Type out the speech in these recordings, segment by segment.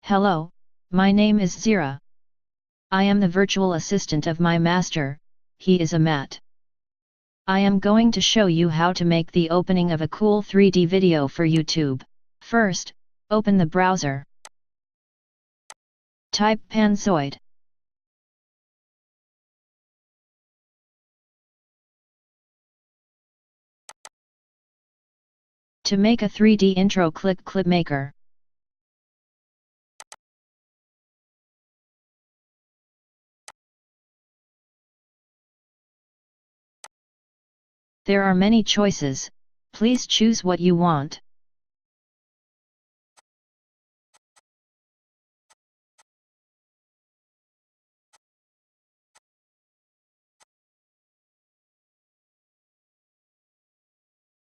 Hello, my name is Zira. I am the virtual assistant of my master, he is a Matt. I am going to show you how to make the opening of a cool 3D video for YouTube. First, open the browser. Type Panzoid. To make a 3D intro, click Clipmaker. There are many choices, please choose what you want.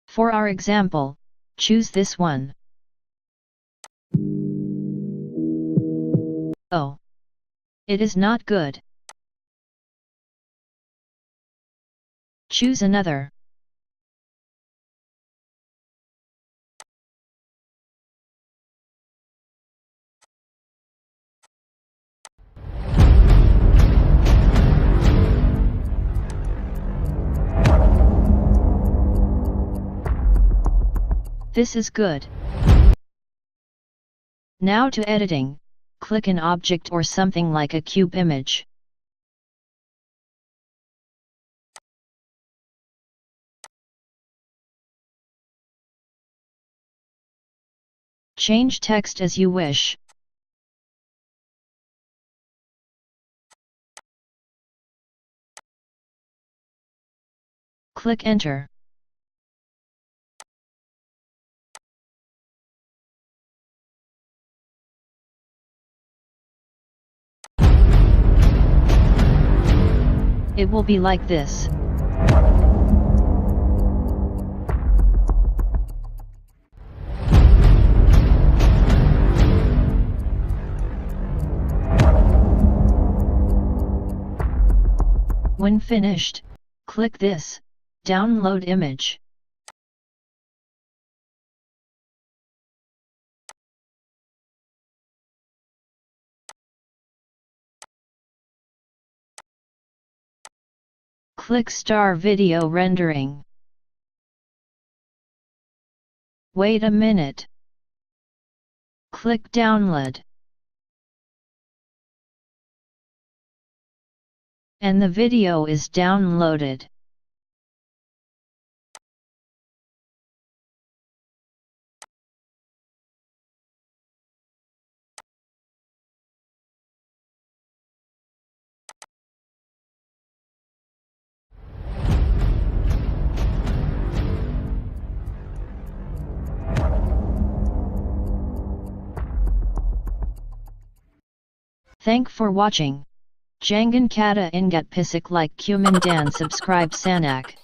For our example, choose this one. Oh, it is not good. Choose another. This is good. Now to editing, click an object or something like a cube image. Change text as you wish. Click Enter. It will be like this. When finished, click this, Download image. Click Start Video Rendering. Wait a minute. Click Download. And the video is downloaded. Thank for watching. Jangan kata ingat pisik like kuman dan subscribe sanak.